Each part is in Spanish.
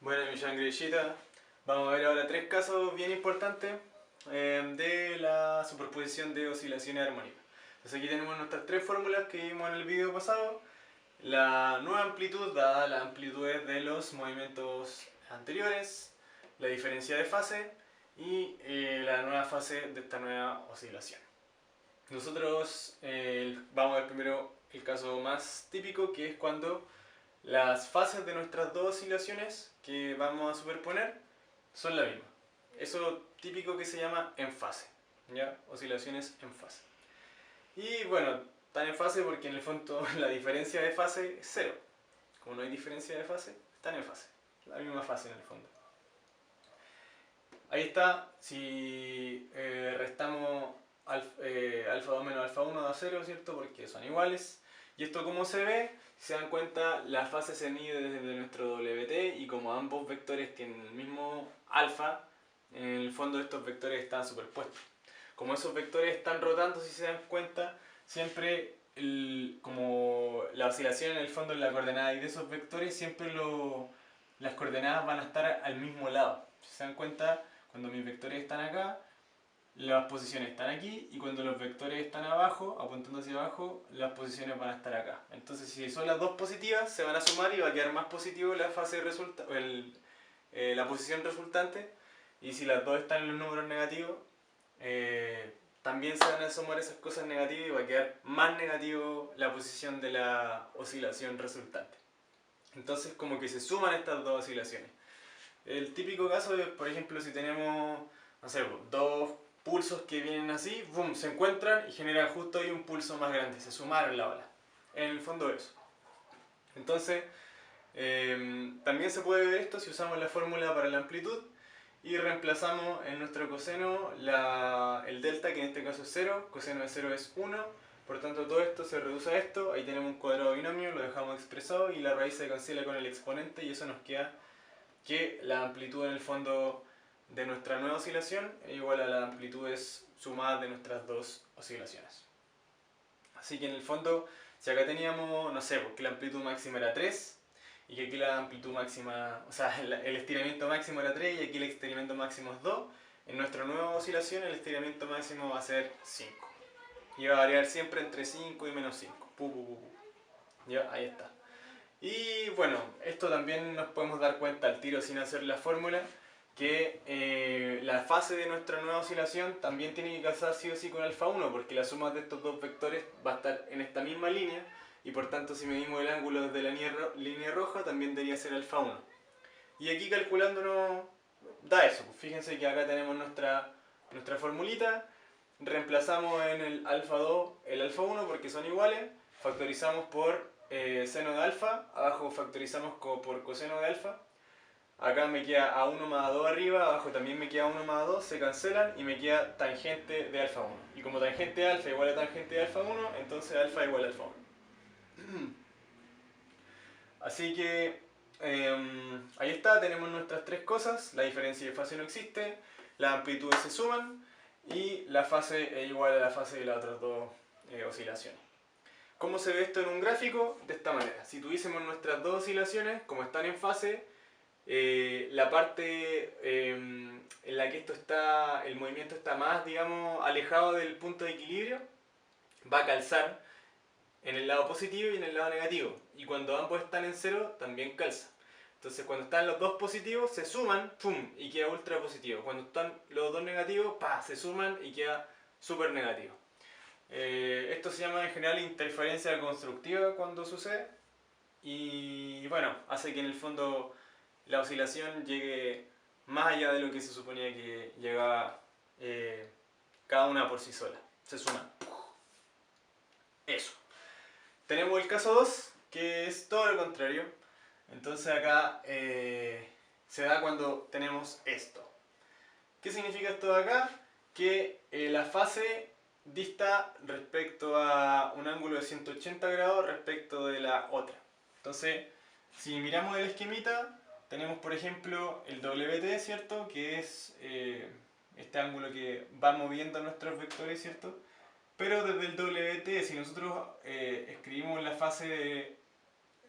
Bueno, mi sangrecita, vamos a ver ahora tres casos bien importantes de la superposición de oscilaciones armónicas. Entonces aquí tenemos nuestras tres fórmulas que vimos en el video pasado. La nueva amplitud dada las amplitudes de los movimientos anteriores, la diferencia de fase y la nueva fase de esta nueva oscilación. Nosotros vamos a ver primero el caso más típico, que es cuando las fases de nuestras dos oscilaciones que vamos a superponer son la misma. Eso típico que se llama en fase, ¿ya? Oscilaciones en fase. Y bueno, están en fase porque en el fondo la diferencia de fase es cero. Como no hay diferencia de fase, están en fase. La misma fase en el fondo. Ahí está, si restamos alfa 2 menos alfa 1 da 0, ¿cierto? Porque son iguales. Y esto como se ve, si se dan cuenta, la fase se mide desde nuestro WT y como ambos vectores tienen el mismo alfa, en el fondo estos vectores están superpuestos. Como esos vectores están rotando, si se dan cuenta, siempre como la oscilación en el fondo en la coordenada y de esos vectores, siempre las coordenadas van a estar al mismo lado. Si se dan cuenta, cuando mis vectores están acá, las posiciones están aquí, y cuando los vectores están abajo, apuntando hacia abajo, las posiciones van a estar acá. Entonces si son las dos positivas, se van a sumar y va a quedar más positivo la fase la posición resultante, y si las dos están en los números negativos, también se van a sumar esas cosas negativas y va a quedar más negativo la posición de la oscilación resultante. Entonces como que se suman estas dos oscilaciones. El típico caso es, por ejemplo, si tenemos, no sé, dos pulsos que vienen así, boom, se encuentran y generan justo ahí un pulso más grande, se sumaron la ola. En el fondo eso. Entonces, también se puede ver esto si usamos la fórmula para la amplitud y reemplazamos en nuestro coseno el delta, que en este caso es 0, coseno de 0 es 1, por tanto todo esto se reduce a esto, ahí tenemos un cuadrado binomio, lo dejamos expresado y la raíz se cancela con el exponente y eso nos queda que la amplitud en el fondo de nuestra nueva oscilación es igual a las amplitudes sumadas de nuestras dos oscilaciones. Así que en el fondo, si acá teníamos, no sé, porque la amplitud máxima era 3 y que aquí la amplitud máxima, o sea, el estiramiento máximo era 3 y aquí el estiramiento máximo es 2, en nuestra nueva oscilación el estiramiento máximo va a ser 5. Y va a variar siempre entre 5 y menos 5. Ya, ahí está. Y bueno, esto también nos podemos dar cuenta al tiro sin hacer la fórmula, que la fase de nuestra nueva oscilación también tiene que calzar sí o sí con alfa 1, porque la suma de estos dos vectores va a estar en esta misma línea, y por tanto si medimos el ángulo desde la línea roja también debería ser alfa 1. Y aquí calculándonos da eso. Fíjense que acá tenemos nuestra formulita, reemplazamos en el alfa 2 el alfa 1 porque son iguales, factorizamos por seno de alfa, abajo factorizamos por coseno de alfa, acá me queda A1 más A2 arriba, abajo también me queda 1 más A2, se cancelan y me queda tangente de alfa 1. Y como tangente de alfa igual a tangente de alfa 1, entonces alfa igual a alfa 1. Así que ahí está, tenemos nuestras tres cosas, la diferencia de fase no existe, las amplitudes se suman y la fase es igual a la fase de las otras dos oscilaciones. ¿Cómo se ve esto en un gráfico? De esta manera. Si tuviésemos nuestras dos oscilaciones, como están en fase, la parte en la que el movimiento está más, digamos, alejado del punto de equilibrio, va a calzar en el lado positivo y en el lado negativo. Y cuando ambos están en cero, también calza. Entonces cuando están los dos positivos, se suman, ¡pum! Y queda ultra positivo. Cuando están los dos negativos, ¡pa! Se suman y queda súper negativo. Esto se llama en general interferencia constructiva cuando sucede. Y bueno, hace que en el fondo la oscilación llegue más allá de lo que se suponía que llegaba cada una por sí sola. Se suman. Eso. Tenemos el caso 2, que es todo lo contrario. Entonces acá se da cuando tenemos esto. ¿Qué significa esto de acá? Que la fase dista respecto a un ángulo de 180 grados respecto de la otra. Entonces, si miramos el esquemita, tenemos por ejemplo el WT, ¿cierto? Que es este ángulo que va moviendo nuestros vectores, ¿cierto? Pero desde el WT, si nosotros escribimos la fase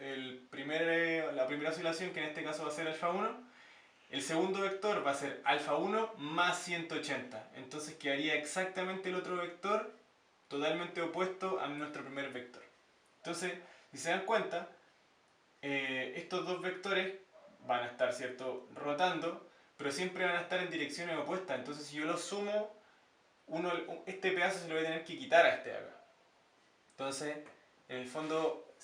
la primera oscilación, que en este caso va a ser alfa 1, el segundo vector va a ser alfa 1 más 180. Entonces quedaría exactamente el otro vector totalmente opuesto a nuestro primer vector. Entonces, si se dan cuenta, estos dos vectores van a estar, ¿cierto?, rotando, pero siempre van a estar en direcciones opuestas. Entonces, si yo los sumo, este pedazo se lo voy a tener que quitar a este de acá. Entonces, en el fondo,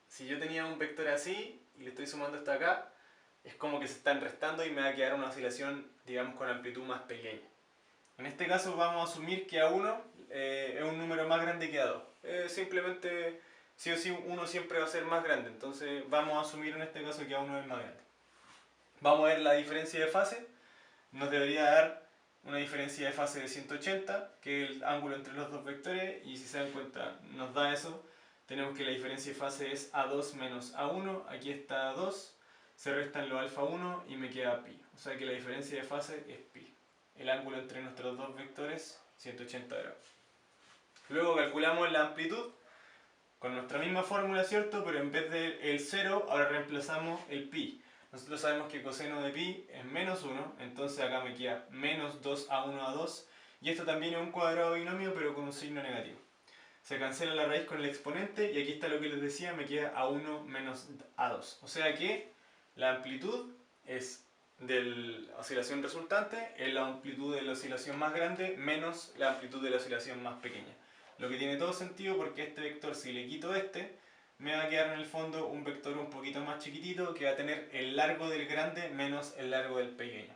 si yo tenía un vector así y le estoy sumando hasta acá, es como que se están restando y me va a quedar una oscilación, digamos, con amplitud más pequeña. En este caso vamos a asumir que A1 es un número más grande que A2. Simplemente, sí o sí, 1 siempre va a ser más grande. Entonces vamos a asumir en este caso que A1 es más grande. Vamos a ver la diferencia de fase. Nos debería dar una diferencia de fase de 180, que es el ángulo entre los dos vectores. Y si se dan cuenta, nos da eso. Tenemos que la diferencia de fase es A2 menos A1. Aquí está A2. Se restan los alfa 1 y me queda pi. O sea que la diferencia de fase es pi. El ángulo entre nuestros dos vectores, 180 grados. Luego calculamos la amplitud con nuestra misma fórmula, ¿cierto? Pero en vez del 0, ahora reemplazamos el pi. Nosotros sabemos que coseno de pi es menos 1, entonces acá me queda menos 2a1a2. Y esto también es un cuadrado binomio, pero con un signo negativo. Se cancela la raíz con el exponente y aquí está lo que les decía, me queda a1 menos a2. O sea que la amplitud es de la oscilación resultante es la amplitud de la oscilación más grande menos la amplitud de la oscilación más pequeña. Lo que tiene todo sentido porque este vector, si le quito este, me va a quedar en el fondo un vector un poquito más chiquitito que va a tener el largo del grande menos el largo del pequeño.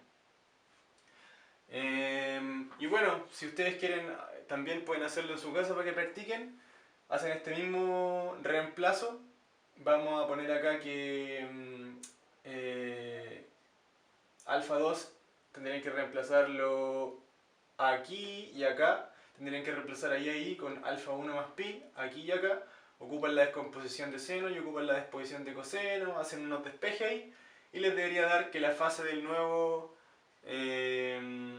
Y bueno, si ustedes quieren, también pueden hacerlo en su casa para que practiquen. Hacen este mismo reemplazo. Vamos a poner acá que alfa 2 tendrían que reemplazarlo aquí y acá. Tendrían que reemplazar ahí con alfa 1 más pi, aquí y acá. Ocupan la descomposición de seno y ocupan la disposición de coseno, hacen unos despejes ahí. Y les debería dar que la fase del nuevo de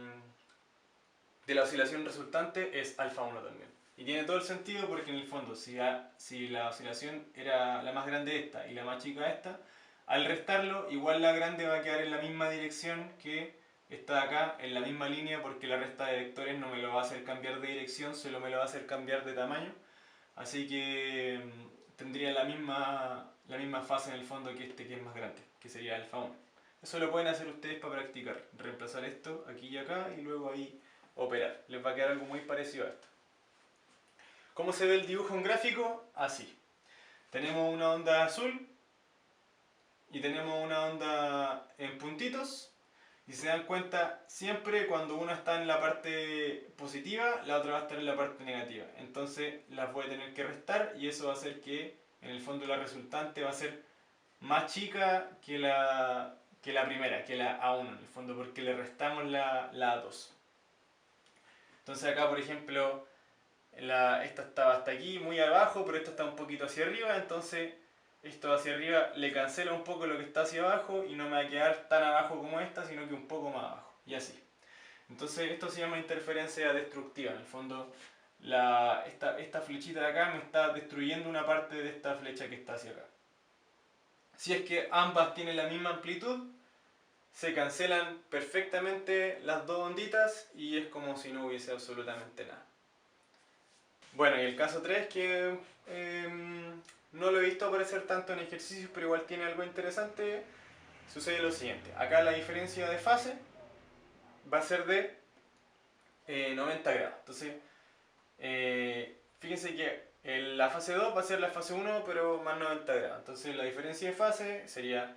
la oscilación resultante es alfa 1 también. Y tiene todo el sentido porque en el fondo, si la oscilación era la más grande esta y la más chica esta, al restarlo, igual la grande va a quedar en la misma dirección que esta de acá, en la misma línea, porque la resta de vectores no me lo va a hacer cambiar de dirección, solo me lo va a hacer cambiar de tamaño. Así que tendría la misma fase en el fondo que este que es más grande, que sería alfa 1. Eso lo pueden hacer ustedes para practicar. Reemplazar esto aquí y acá y luego ahí operar. Les va a quedar algo muy parecido a esto. ¿Cómo se ve el dibujo en gráfico? Así. Tenemos una onda azul y tenemos una onda en puntitos. Y si se dan cuenta, siempre cuando uno está en la parte positiva, la otra va a estar en la parte negativa. Entonces las voy a tener que restar y eso va a hacer que en el fondo la resultante va a ser más chica que la primera, que la A1 en el fondo, porque le restamos la A2. Entonces acá, por ejemplo, esta estaba hasta aquí, muy abajo, pero esta está un poquito hacia arriba, entonces esto hacia arriba le cancela un poco lo que está hacia abajo y no me va a quedar tan abajo como esta, sino que un poco más abajo, y así. Entonces esto se llama interferencia destructiva, en el fondo esta flechita de acá me está destruyendo una parte de esta flecha que está hacia acá. Si es que ambas tienen la misma amplitud, se cancelan perfectamente las dos onditas y es como si no hubiese absolutamente nada. Bueno, y el caso 3, que no lo he visto aparecer tanto en ejercicios, pero igual tiene algo interesante, sucede lo siguiente. Acá la diferencia de fase va a ser de 90 grados. Entonces, fíjense que la fase 2 va a ser la fase 1, pero más 90 grados. Entonces la diferencia de fase sería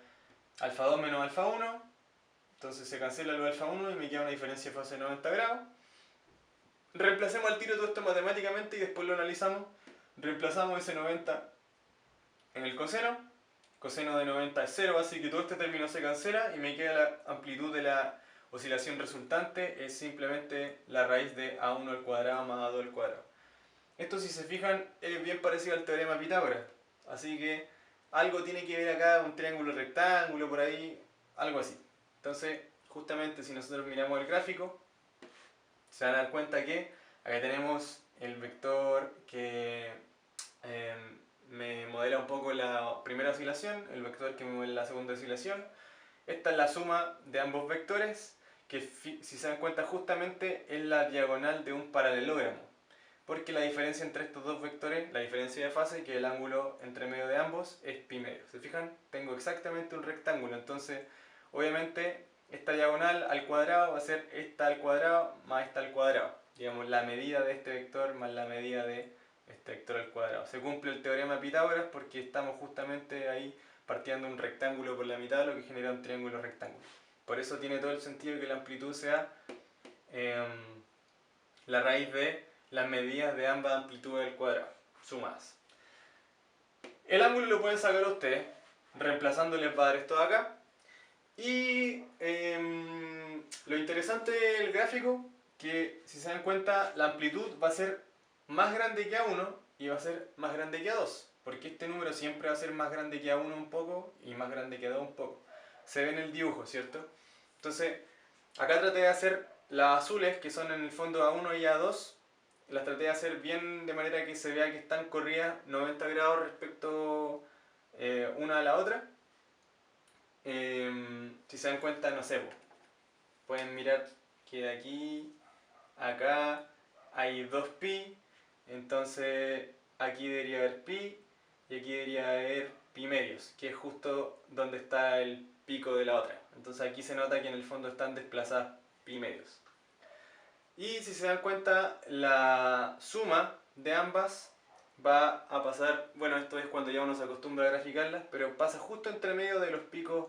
alfa 2 menos alfa 1. Entonces se cancela lo alfa 1 y me queda una diferencia de fase de 90 grados. Reemplacemos al tiro todo esto matemáticamente y después lo analizamos. Reemplazamos ese 90 en el coseno. Coseno de 90 es 0, así que todo este término se cancela y me queda la amplitud de la oscilación resultante. Es simplemente la raíz de A1 al cuadrado más A2 al cuadrado. Esto, si se fijan, es bien parecido al teorema de Pitágoras. Así que algo tiene que ver acá, un triángulo rectángulo por ahí, algo así. Entonces, justamente si nosotros miramos el gráfico, se van a dar cuenta que acá tenemos el vector que me modela un poco la primera oscilación, el vector que me modela la segunda oscilación. Esta es la suma de ambos vectores, que si se dan cuenta justamente es la diagonal de un paralelogramo. Porque la diferencia entre estos dos vectores, la diferencia de fase, que es el ángulo entre medio de ambos, es pi medio. ¿Se fijan? Tengo exactamente un rectángulo, entonces obviamente esta diagonal al cuadrado va a ser esta al cuadrado más esta al cuadrado. Digamos, la medida de este vector más la medida de este vector al cuadrado. Se cumple el teorema de Pitágoras porque estamos justamente ahí partiendo un rectángulo por la mitad, lo que genera un triángulo rectángulo. Por eso tiene todo el sentido que la amplitud sea la raíz de las medidas de ambas amplitudes del cuadrado, sumadas. El ángulo lo pueden sacar ustedes, reemplazando les va a dar esto de acá. Y lo interesante del gráfico, que si se dan cuenta, la amplitud va a ser más grande que A1 y va a ser más grande que A2. Porque este número siempre va a ser más grande que A1 un poco y más grande que A2 un poco. Se ve en el dibujo, ¿cierto? Entonces, acá traté de hacer las azules, que son en el fondo A1 y A2. Las traté de hacer bien de manera que se vea que están corridas 90 grados respecto una a la otra. Si se dan cuenta, no sé, pueden mirar que de aquí a acá hay 2pi, entonces aquí debería haber pi y aquí debería haber pi medios, que es justo donde está el pico de la otra. Entonces aquí se nota que en el fondo están desplazadas pi medios. Y si se dan cuenta, la suma de ambas va a pasar, bueno, esto es cuando ya uno se acostumbra a graficarlas, pero pasa justo entre medio de los picos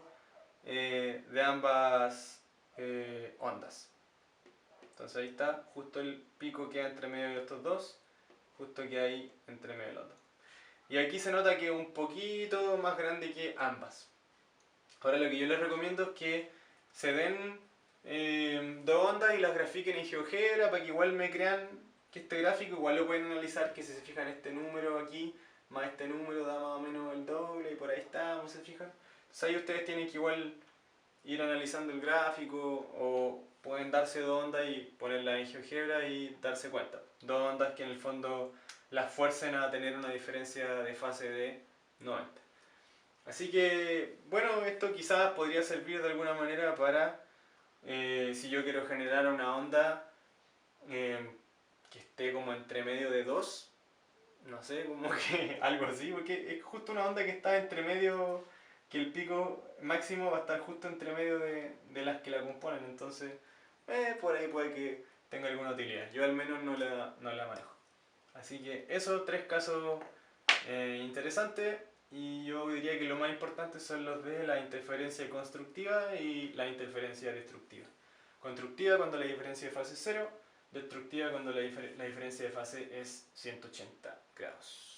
de ambas ondas. Entonces ahí está, justo el pico queda entre medio de estos dos, justo queda ahí entre medio de los dos. Y aquí se nota que es un poquito más grande que ambas. Ahora lo que yo les recomiendo es que se den dos ondas y las grafiquen en GeoGebra para que igual me crean que este gráfico igual lo pueden analizar, que si se fijan este número aquí más este número da más o menos el doble y por ahí estamos, ¿se fijan? Entonces ahí ustedes tienen que igual ir analizando el gráfico o pueden darse dos ondas y ponerlas en GeoGebra y darse cuenta. Dos ondas que en el fondo las fuercen a tener una diferencia de fase de 90. Así que, bueno, esto quizás podría servir de alguna manera para, si yo quiero generar una onda que esté como entre medio de dos, no sé, como que algo así, porque es justo una onda que está entre medio, que el pico máximo va a estar justo entre medio de las que la componen, entonces por ahí puede que tenga alguna utilidad. Yo al menos no la manejo. Así que esos tres casos interesantes, y yo diría que lo más importante son los de la interferencia constructiva y la interferencia destructiva. Constructiva cuando la diferencia de fase es 0, destructiva cuando la diferencia de fase es 180 grados.